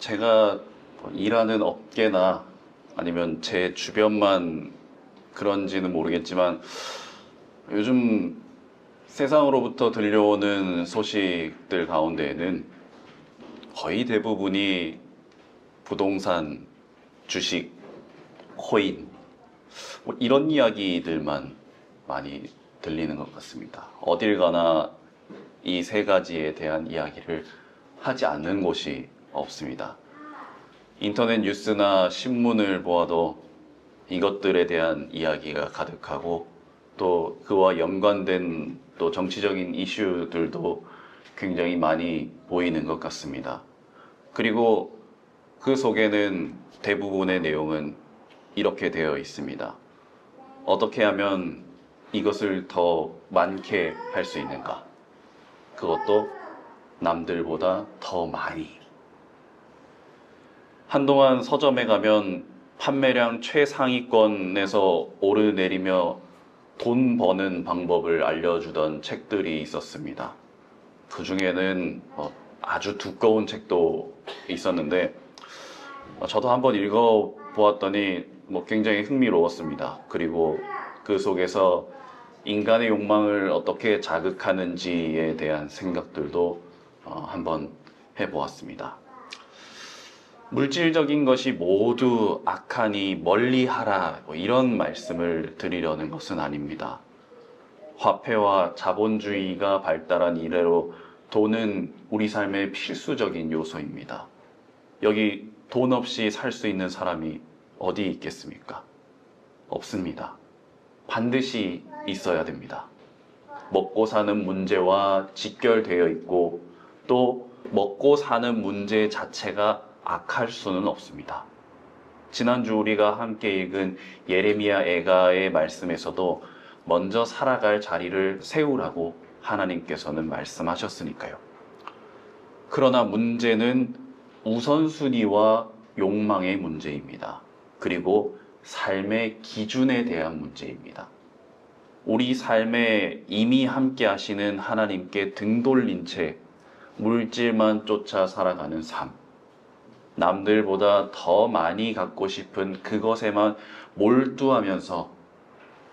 제가 일하는 업계나 아니면 제 주변만 그런지는 모르겠지만 요즘 세상으로부터 들려오는 소식들 가운데에는 거의 대부분이 부동산, 주식, 코인 뭐 이런 이야기들만 많이 들리는 것 같습니다. 어딜 가나 이 세 가지에 대한 이야기를 하지 않는 곳이 없습니다. 인터넷 뉴스나 신문을 보아도 이것들에 대한 이야기가 가득하고 또 그와 연관된 또 정치적인 이슈들도 굉장히 많이 보이는 것 같습니다. 그리고 그 속에는 대부분의 내용은 이렇게 되어 있습니다. 어떻게 하면 이것을 더 많게 할 수 있는가? 그것도 남들보다 더 많이. 한동안 서점에 가면 판매량 최상위권에서 오르내리며 돈 버는 방법을 알려주던 책들이 있었습니다. 그 중에는 아주 두꺼운 책도 있었는데 저도 한번 읽어보았더니 굉장히 흥미로웠습니다. 그리고 그 속에서 인간의 욕망을 어떻게 자극하는지에 대한 생각들도 한번 해보았습니다. 물질적인 것이 모두 악하니 멀리하라 이런 말씀을 드리려는 것은 아닙니다. 화폐와 자본주의가 발달한 이래로 돈은 우리 삶의 필수적인 요소입니다. 여기 돈 없이 살 수 있는 사람이 어디 있겠습니까? 없습니다. 반드시 있어야 됩니다. 먹고 사는 문제와 직결되어 있고 또 먹고 사는 문제 자체가 악할 수는 없습니다. 지난주 우리가 함께 읽은 예레미야 애가의 말씀에서도 먼저 살아갈 자리를 세우라고 하나님께서는 말씀하셨으니까요. 그러나 문제는 우선순위와 욕망의 문제입니다. 그리고 삶의 기준에 대한 문제입니다. 우리 삶에 이미 함께 하시는 하나님께 등 돌린 채 물질만 쫓아 살아가는 삶, 남들보다 더 많이 갖고 싶은 그것에만 몰두하면서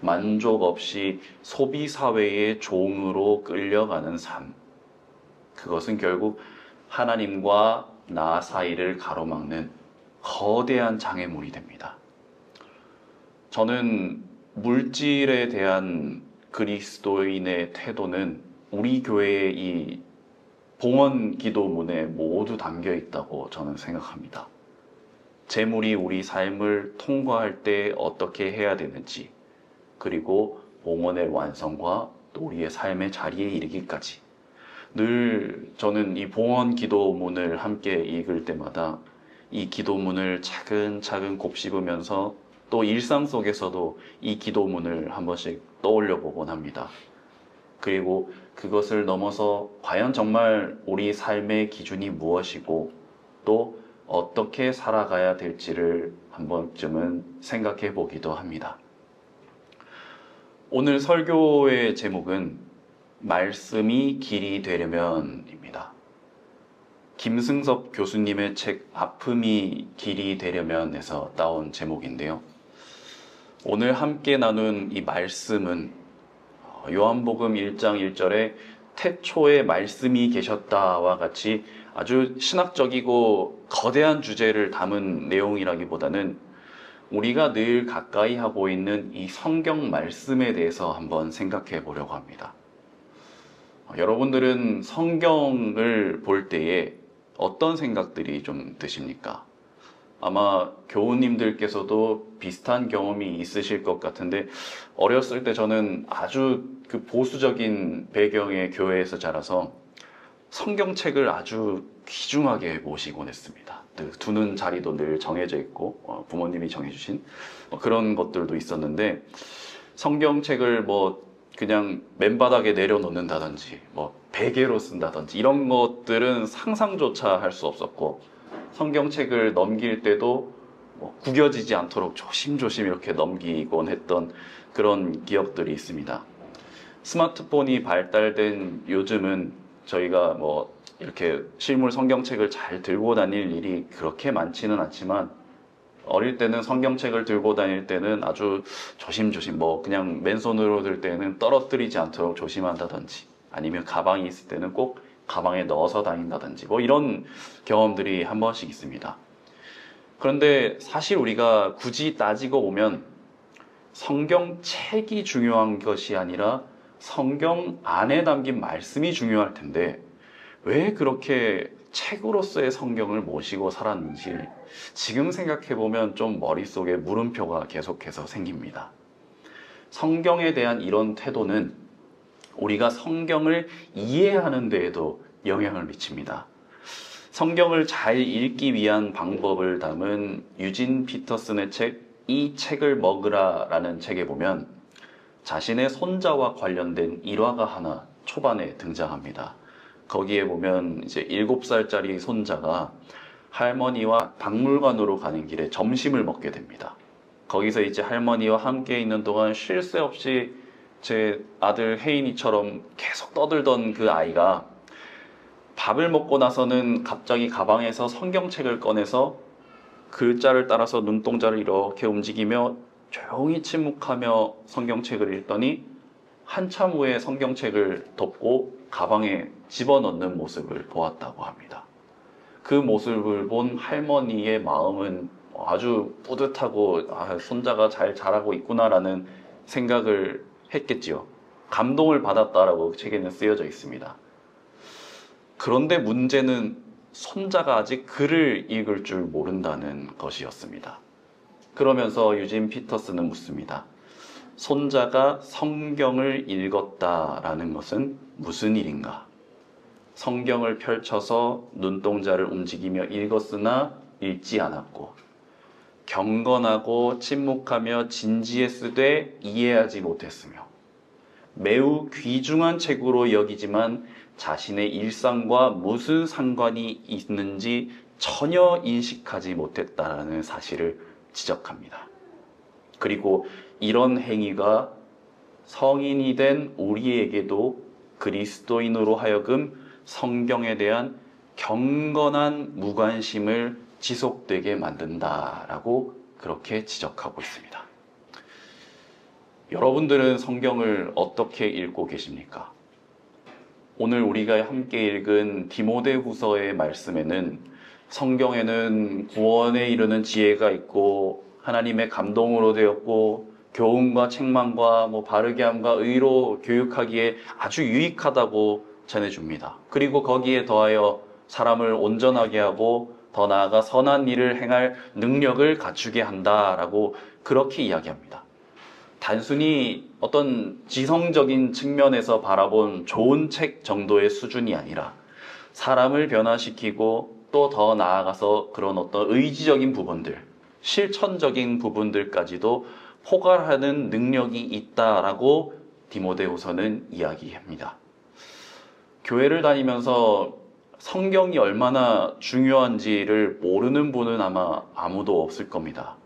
만족 없이 소비사회의 종으로 끌려가는 삶, 그것은 결국 하나님과 나 사이를 가로막는 거대한 장애물이 됩니다. 저는 물질에 대한 그리스도인의 태도는 우리 교회의 이 봉헌 기도문에 모두 담겨 있다고 저는 생각합니다. 재물이 우리 삶을 통과할 때 어떻게 해야 되는지, 그리고 봉헌의 완성과 또 우리의 삶의 자리에 이르기까지 늘 저는 이 봉헌 기도문을 함께 읽을 때마다 이 기도문을 차근차근 곱씹으면서 또 일상 속에서도 이 기도문을 한 번씩 떠올려 보곤 합니다. 그리고 그것을 넘어서 과연 정말 우리 삶의 기준이 무엇이고 또 어떻게 살아가야 될지를 한 번쯤은 생각해 보기도 합니다. 오늘 설교의 제목은 말씀이 길이 되려면입니다. 김승섭 교수님의 책 아픔이 길이 되려면에서 따온 제목인데요. 오늘 함께 나눈 이 말씀은 요한복음 1장 1절에 태초에 말씀이 계셨다와 같이 아주 신학적이고 거대한 주제를 담은 내용이라기보다는 우리가 늘 가까이 하고 있는 이 성경 말씀에 대해서 한번 생각해 보려고 합니다. 여러분들은 성경을 볼 때에 어떤 생각들이 좀 드십니까? 아마 교우님들께서도 비슷한 경험이 있으실 것 같은데 어렸을 때 저는 아주 그 보수적인 배경의 교회에서 자라서 성경책을 아주 귀중하게 모시곤 했습니다. 두는 자리도 늘 정해져 있고 부모님이 정해주신 그런 것들도 있었는데 성경책을 그냥 맨바닥에 내려놓는다든지 베개로 쓴다든지 이런 것들은 상상조차 할 수 없었고 성경책을 넘길 때도 구겨지지 않도록 조심조심 이렇게 넘기곤 했던 그런 기억들이 있습니다. 스마트폰이 발달된 요즘은 저희가 이렇게 실물 성경책을 잘 들고 다닐 일이 그렇게 많지는 않지만 어릴 때는 성경책을 들고 다닐 때는 아주 조심조심 뭐 그냥 맨손으로 들 때는 떨어뜨리지 않도록 조심한다든지 아니면 가방이 있을 때는 꼭 가방에 넣어서 다닌다든지 뭐 이런 경험들이 한 번씩 있습니다. 그런데 사실 우리가 굳이 따지고 보면 성경책이 중요한 것이 아니라 성경 안에 담긴 말씀이 중요할 텐데 왜 그렇게 책으로서의 성경을 모시고 살았는지 지금 생각해보면 좀 머릿속에 물음표가 계속해서 생깁니다. 성경에 대한 이런 태도는 우리가 성경을 이해하는 데에도 영향을 미칩니다. 성경을 잘 읽기 위한 방법을 담은 유진 피터슨의 책 이 책을 먹으라 라는 책에 보면 자신의 손자와 관련된 일화가 하나 초반에 등장합니다. 거기에 보면 이제 7살짜리 손자가 할머니와 박물관으로 가는 길에 점심을 먹게 됩니다. 거기서 이제 할머니와 함께 있는 동안 쉴 새 없이 제 아들 혜인이처럼 계속 떠들던 그 아이가 밥을 먹고 나서는 갑자기 가방에서 성경책을 꺼내서 글자를 따라서 눈동자를 이렇게 움직이며 조용히 침묵하며 성경책을 읽더니 한참 후에 성경책을 덮고 가방에 집어넣는 모습을 보았다고 합니다. 그 모습을 본 할머니의 마음은 아주 뿌듯하고 손자가 잘 자라고 있구나라는 생각을 했겠지요. 감동을 받았다라고 책에는 쓰여져 있습니다. 그런데 문제는 손자가 아직 글을 읽을 줄 모른다는 것이었습니다. 그러면서 유진 피터슨은 묻습니다. 손자가 성경을 읽었다라는 것은 무슨 일인가? 성경을 펼쳐서 눈동자를 움직이며 읽었으나 읽지 않았고 경건하고 침묵하며 진지했으되 이해하지 못했으며 매우 귀중한 책으로 여기지만 자신의 일상과 무슨 상관이 있는지 전혀 인식하지 못했다는 사실을 지적합니다. 그리고 이런 행위가 성인이 된 우리에게도 그리스도인으로 하여금 성경에 대한 경건한 무관심을 지속되게 만든다라고 그렇게 지적하고 있습니다. 여러분들은 성경을 어떻게 읽고 계십니까? 오늘 우리가 함께 읽은 디모데후서의 말씀에는 성경에는 구원에 이르는 지혜가 있고 하나님의 감동으로 되었고 교훈과 책망과 바르게 함과 의로 교육하기에 아주 유익하다고 전해줍니다. 그리고 거기에 더하여 사람을 온전하게 하고 더 나아가 선한 일을 행할 능력을 갖추게 한다라고 그렇게 이야기합니다. 단순히 어떤 지성적인 측면에서 바라본 좋은 책 정도의 수준이 아니라 사람을 변화시키고 또 더 나아가서 그런 어떤 의지적인 부분들, 실천적인 부분들까지도 포괄하는 능력이 있다라고 디모데후서는 이야기합니다. 교회를 다니면서 성경이 얼마나 중요한지를 모르는 분은 아마 아무도 없을 겁니다.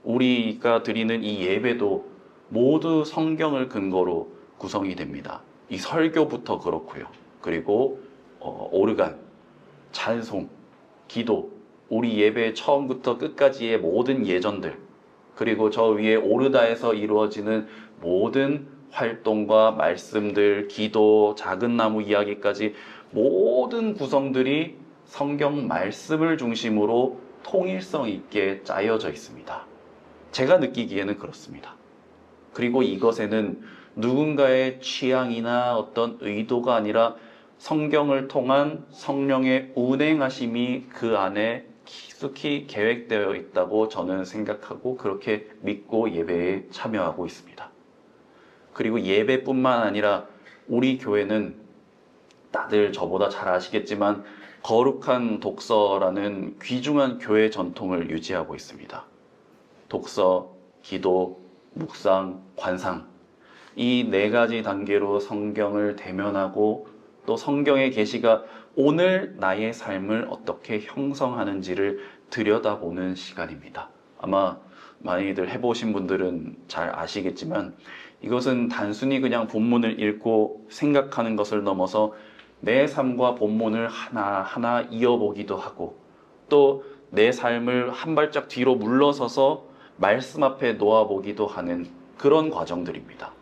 우리가 드리는 이 예배도 모두 성경을 근거로 구성이 됩니다. 이 설교부터 그렇고요. 그리고 오르간, 찬송, 기도, 우리 예배 처음부터 끝까지의 모든 예전들, 그리고 저 위에 오르다에서 이루어지는 모든 활동과 말씀들, 기도, 작은 나무 이야기까지 모든 구성들이 성경 말씀을 중심으로 통일성 있게 짜여져 있습니다. 제가 느끼기에는 그렇습니다. 그리고 이것에는 누군가의 취향이나 어떤 의도가 아니라 성경을 통한 성령의 운행하심이 그 안에 깊숙이 계획되어 있다고 저는 생각하고 그렇게 믿고 예배에 참여하고 있습니다. 그리고 예배뿐만 아니라 우리 교회는 다들 저보다 잘 아시겠지만 거룩한 독서라는 귀중한 교회 전통을 유지하고 있습니다. 독서, 기도, 묵상, 관상, 이 4가지 단계로 성경을 대면하고 또 성경의 계시가 오늘 나의 삶을 어떻게 형성하는지를 들여다보는 시간입니다. 아마 많이들 해보신 분들은 잘 아시겠지만 이것은 단순히 그냥 본문을 읽고 생각하는 것을 넘어서 내 삶과 본문을 하나하나 이어보기도 하고 또 내 삶을 한 발짝 뒤로 물러서서 말씀 앞에 놓아보기도 하는 그런 과정들입니다.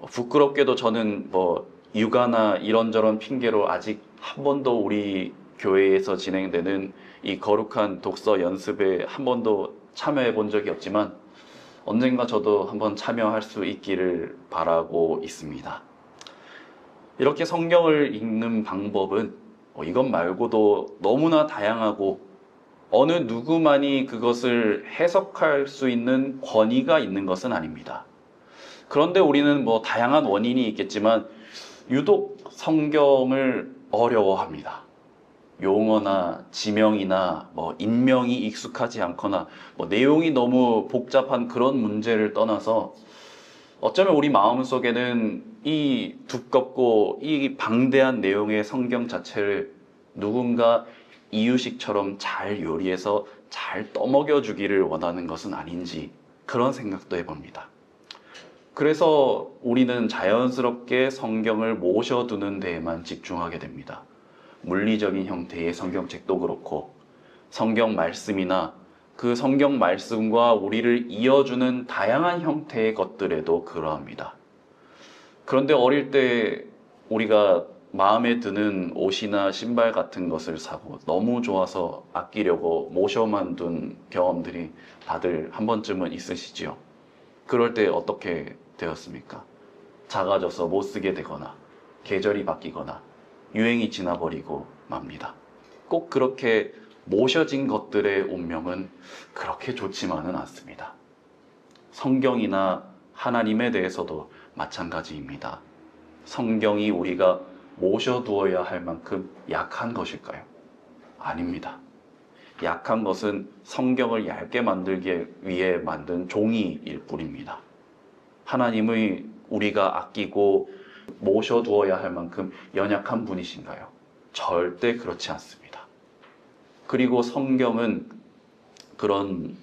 부끄럽게도 저는 육아나 이런저런 핑계로 아직 한 번도 우리 교회에서 진행되는 이 거룩한 독서 연습에 한 번도 참여해 본 적이 없지만 언젠가 저도 한번 참여할 수 있기를 바라고 있습니다. 이렇게 성경을 읽는 방법은 이것 말고도 너무나 다양하고 어느 누구만이 그것을 해석할 수 있는 권위가 있는 것은 아닙니다. 그런데 우리는 다양한 원인이 있겠지만 유독 성경을 어려워합니다. 용어나 지명이나 인명이 익숙하지 않거나 내용이 너무 복잡한 그런 문제를 떠나서 어쩌면 우리 마음속에는 이 두껍고 이 방대한 내용의 성경 자체를 누군가 이유식처럼 잘 요리해서 잘 떠먹여 주기를 원하는 것은 아닌지 그런 생각도 해봅니다. 그래서 우리는 자연스럽게 성경을 모셔두는 데에만 집중하게 됩니다. 물리적인 형태의 성경책도 그렇고 성경 말씀이나 그 성경 말씀과 우리를 이어주는 다양한 형태의 것들에도 그러합니다. 그런데 어릴 때 우리가 마음에 드는 옷이나 신발 같은 것을 사고 너무 좋아서 아끼려고 모셔만 둔 경험들이 다들 한 번쯤은 있으시지요. 그럴 때 어떻게 되었습니까? 작아져서 못 쓰게 되거나 계절이 바뀌거나 유행이 지나버리고 맙니다. 꼭 그렇게 모셔진 것들의 운명은 그렇게 좋지만은 않습니다. 성경이나 하나님에 대해서도 마찬가지입니다. 성경이 우리가 모셔두어야 할 만큼 약한 것일까요? 아닙니다. 약한 것은 성경을 얇게 만들기 위해 만든 종이일 뿐입니다. 하나님의 우리가 아끼고 모셔두어야 할 만큼 연약한 분이신가요? 절대 그렇지 않습니다. 그리고 성경은 그런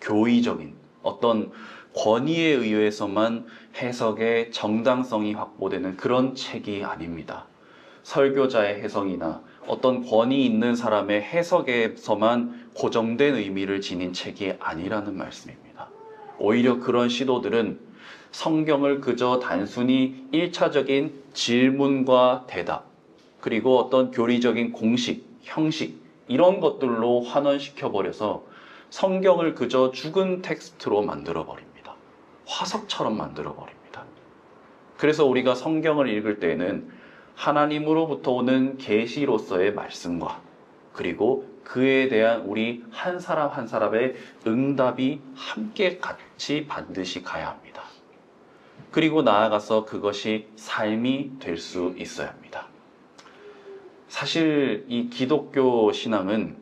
교의적인 어떤 권위에 의해서만 해석의 정당성이 확보되는 그런 책이 아닙니다. 설교자의 해석이나 어떤 권위 있는 사람의 해석에서만 고정된 의미를 지닌 책이 아니라는 말씀입니다. 오히려 그런 시도들은 성경을 그저 단순히 1차적인 질문과 대답, 그리고 어떤 교리적인 공식, 형식, 이런 것들로 환원시켜버려서 성경을 그저 죽은 텍스트로 만들어버립니다. 화석처럼 만들어버립니다. 그래서 우리가 성경을 읽을 때에는 하나님으로부터 오는 계시로서의 말씀과 그리고 그에 대한 우리 한 사람 한 사람의 응답이 함께 같이 반드시 가야 합니다. 그리고 나아가서 그것이 삶이 될 수 있어야 합니다. 사실 이 기독교 신앙은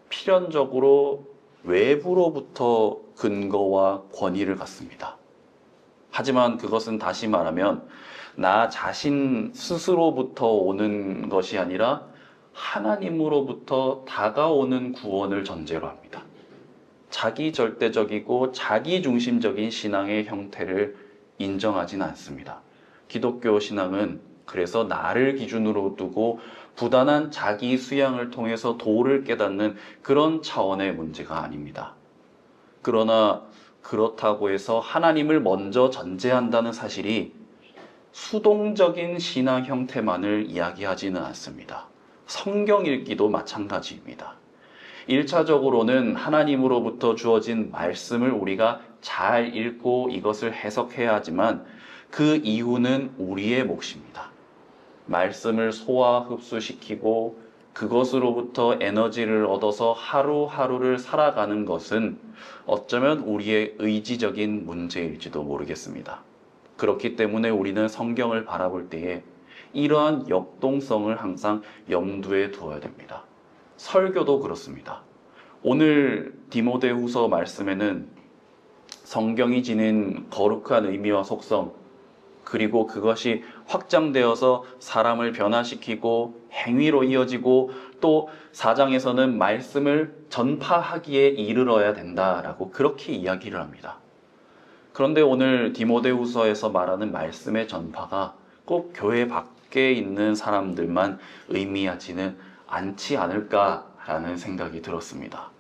필연적으로 외부로부터 근거와 권위를 갖습니다. 하지만 그것은 다시 말하면 나 자신 스스로부터 오는 것이 아니라 하나님으로부터 다가오는 구원을 전제로 합니다. 자기 절대적이고 자기 중심적인 신앙의 형태를 인정하지는 않습니다. 기독교 신앙은 그래서 나를 기준으로 두고 부단한 자기 수양을 통해서 도를 깨닫는 그런 차원의 문제가 아닙니다. 그러나 그렇다고 해서 하나님을 먼저 전제한다는 사실이 수동적인 신앙 형태만을 이야기하지는 않습니다. 성경 읽기도 마찬가지입니다. 1차적으로는 하나님으로부터 주어진 말씀을 우리가 잘 읽고 이것을 해석해야 하지만 그 이후는 우리의 몫입니다. 말씀을 소화 흡수시키고 그것으로부터 에너지를 얻어서 하루하루를 살아가는 것은 어쩌면 우리의 의지적인 문제일지도 모르겠습니다. 그렇기 때문에 우리는 성경을 바라볼 때에 이러한 역동성을 항상 염두에 두어야 됩니다. 설교도 그렇습니다. 오늘 디모데후서 말씀에는 성경이 지닌 거룩한 의미와 속성, 그리고 그것이 확장되어서 사람을 변화시키고 행위로 이어지고 또 4장에서는 말씀을 전파하기에 이르러야 된다라고 그렇게 이야기를 합니다. 그런데 오늘 디모데후서에서 말하는 말씀의 전파가 꼭 교회 밖 밖에 있는 사람들만 의미하지는 않지 않을까라는 생각이 들었습니다.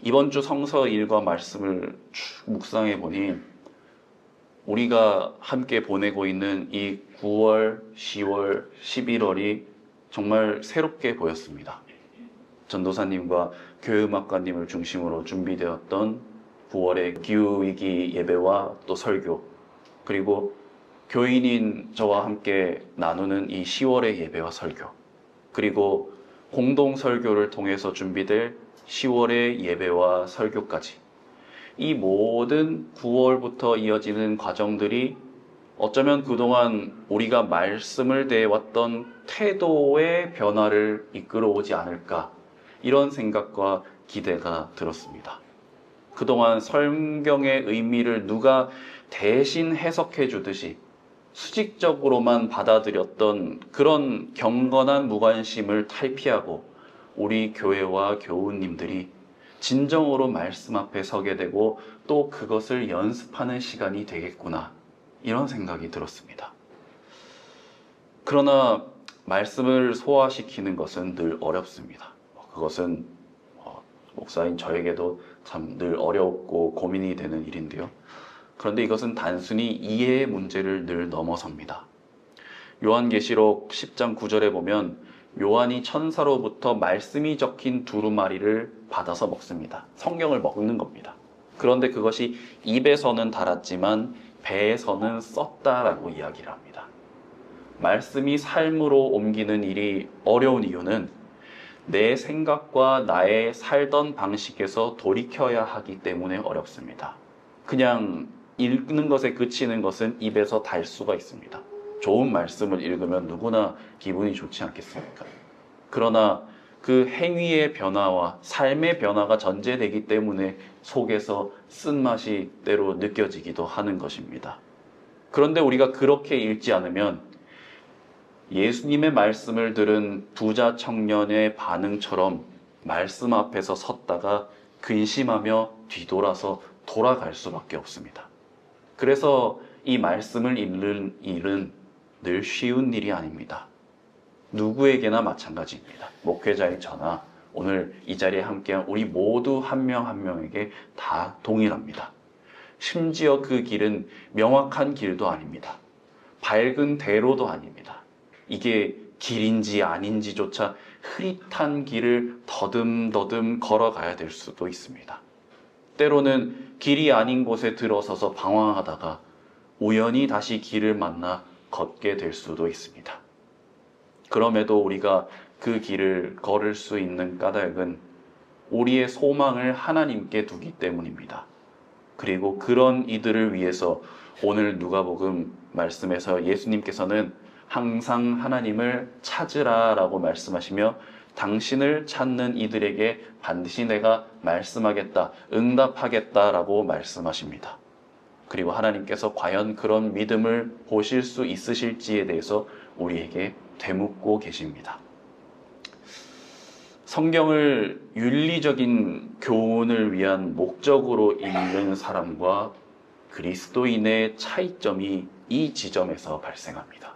이번 주 성서 일과 말씀을 쭉 묵상해 보니 우리가 함께 보내고 있는 이 9월, 10월, 11월이 정말 새롭게 보였습니다. 전도사님과 교회음악가님을 중심으로 준비되었던 9월의 기후위기 예배와 또 설교, 그리고 교인인 저와 함께 나누는 이 10월의 예배와 설교, 그리고 공동 설교를 통해서 준비될 10월의 예배와 설교까지, 이 모든 9월부터 이어지는 과정들이 어쩌면 그동안 우리가 말씀을 대해왔던 태도의 변화를 이끌어오지 않을까, 이런 생각과 기대가 들었습니다. 그동안 성경의 의미를 누가 대신 해석해 주듯이 수직적으로만 받아들였던 그런 경건한 무관심을 탈피하고 우리 교회와 교우님들이 진정으로 말씀 앞에 서게 되고 또 그것을 연습하는 시간이 되겠구나, 이런 생각이 들었습니다. 그러나 말씀을 소화시키는 것은 늘 어렵습니다. 그것은 목사인 저에게도 참 늘 어렵고 고민이 되는 일인데요. 그런데 이것은 단순히 이해의 문제를 늘 넘어섭니다. 요한계시록 10장 9절에 보면 요한이 천사로부터 말씀이 적힌 두루마리를 받아서 먹습니다. 성경을 먹는 겁니다. 그런데 그것이 입에서는 달았지만 배에서는 썼다라고 이야기를 합니다. 말씀이 삶으로 옮기는 일이 어려운 이유는 내 생각과 나의 살던 방식에서 돌이켜야 하기 때문에 어렵습니다. 그냥 읽는 것에 그치는 것은 입에서 달 수가 있습니다. 좋은 말씀을 읽으면 누구나 기분이 좋지 않겠습니까? 그러나 그 행위의 변화와 삶의 변화가 전제되기 때문에 속에서 쓴맛이 때로 느껴지기도 하는 것입니다. 그런데 우리가 그렇게 읽지 않으면 예수님의 말씀을 들은 부자 청년의 반응처럼 말씀 앞에서 섰다가 근심하며 뒤돌아서 돌아갈 수밖에 없습니다. 그래서 이 말씀을 읽는 일은 늘 쉬운 일이 아닙니다. 누구에게나 마찬가지입니다. 목회자인 저나 오늘 이 자리에 함께한 우리 모두 한 명 한 명에게 다 동일합니다. 심지어 그 길은 명확한 길도 아닙니다. 밝은 대로도 아닙니다. 이게 길인지 아닌지조차 흐릿한 길을 더듬더듬 걸어가야 될 수도 있습니다. 때로는 길이 아닌 곳에 들어서서 방황하다가 우연히 다시 길을 만나 걷게 될 수도 있습니다. 그럼에도 우리가 그 길을 걸을 수 있는 까닭은 우리의 소망을 하나님께 두기 때문입니다. 그리고 그런 이들을 위해서 오늘 누가복음 말씀에서 예수님께서는 항상 하나님을 찾으라 라고 말씀하시며 당신을 찾는 이들에게 반드시 내가 말씀하겠다, 응답하겠다 라고 말씀하십니다. 그리고 하나님께서 과연 그런 믿음을 보실 수 있으실지에 대해서 우리에게 되묻고 계십니다. 성경을 윤리적인 교훈을 위한 목적으로 읽는 사람과 그리스도인의 차이점이 이 지점에서 발생합니다.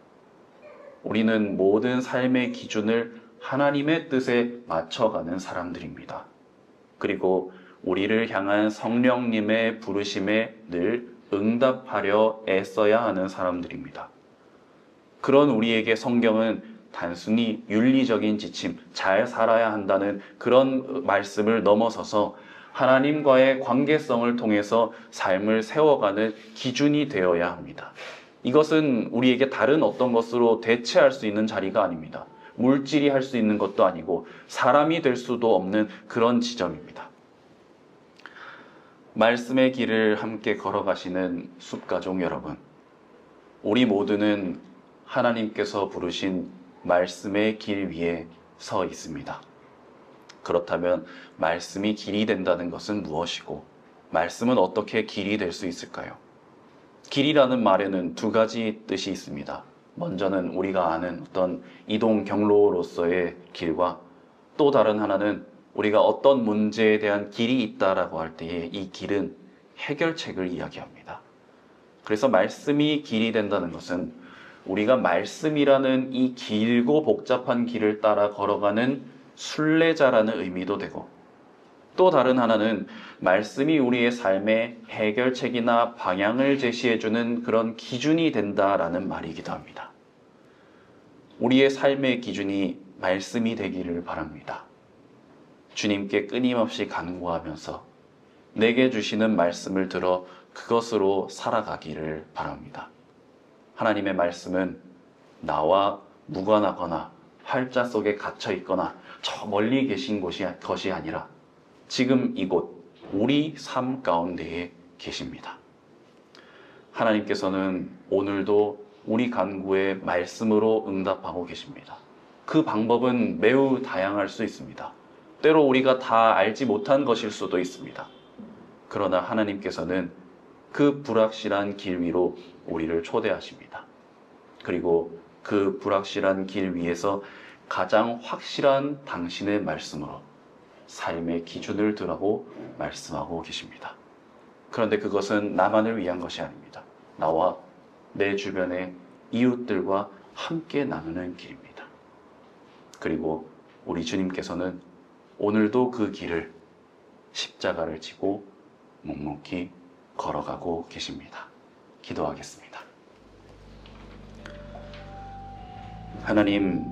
우리는 모든 삶의 기준을 하나님의 뜻에 맞춰가는 사람들입니다. 그리고 우리를 향한 성령님의 부르심에 늘 응답하려 애써야 하는 사람들입니다. 그런 우리에게 성경은 단순히 윤리적인 지침, 잘 살아야 한다는 그런 말씀을 넘어서서 하나님과의 관계성을 통해서 삶을 세워가는 기준이 되어야 합니다. 이것은 우리에게 다른 어떤 것으로 대체할 수 있는 자리가 아닙니다. 물질이 할 수 있는 것도 아니고 사람이 될 수도 없는 그런 지점입니다. 말씀의 길을 함께 걸어가시는 숲가족 여러분, 우리 모두는 하나님께서 부르신 말씀의 길 위에 서 있습니다. 그렇다면 말씀이 길이 된다는 것은 무엇이고 말씀은 어떻게 길이 될 수 있을까요? 길이라는 말에는 두 가지 뜻이 있습니다. 먼저는 우리가 아는 어떤 이동 경로로서의 길과 또 다른 하나는 우리가 어떤 문제에 대한 길이 있다라고 할 때에 이 길은 해결책을 이야기합니다. 그래서 말씀이 길이 된다는 것은 우리가 말씀이라는 이 길고 복잡한 길을 따라 걸어가는 순례자라는 의미도 되고, 또 다른 하나는 말씀이 우리의 삶의 해결책이나 방향을 제시해주는 그런 기준이 된다라는 말이기도 합니다. 우리의 삶의 기준이 말씀이 되기를 바랍니다. 주님께 끊임없이 간구하면서 내게 주시는 말씀을 들어 그것으로 살아가기를 바랍니다. 하나님의 말씀은 나와 무관하거나 활자 속에 갇혀 있거나 저 멀리 계신 것이 아니라 지금 이곳 우리 삶 가운데에 계십니다. 하나님께서는 오늘도 우리 간구에 말씀으로 응답하고 계십니다. 그 방법은 매우 다양할 수 있습니다. 때로 우리가 다 알지 못한 것일 수도 있습니다. 그러나 하나님께서는 그 불확실한 길 위로 우리를 초대하십니다. 그리고 그 불확실한 길 위에서 가장 확실한 당신의 말씀으로 삶의 기준을 두라고 말씀하고 계십니다. 그런데 그것은 나만을 위한 것이 아닙니다. 나와 내 주변의 이웃들과 함께 나누는 길입니다. 그리고 우리 주님께서는 오늘도 그 길을 십자가를 지고 묵묵히 걸어가고 계십니다. 기도하겠습니다. 하나님,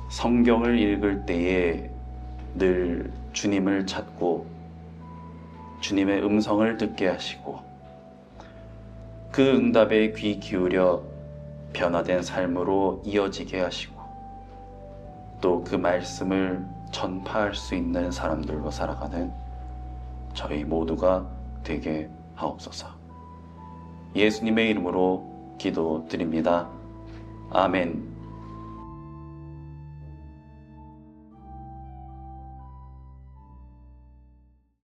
성경을 읽을 때에 늘 주님을 찾고 주님의 음성을 듣게 하시고 그 응답에 귀 기울여 변화된 삶으로 이어지게 하시고 또 그 말씀을 전파할 수 있는 사람들로 살아가는 저희 모두가 되게 하옵소서. 예수님의 이름으로 기도드립니다. 아멘.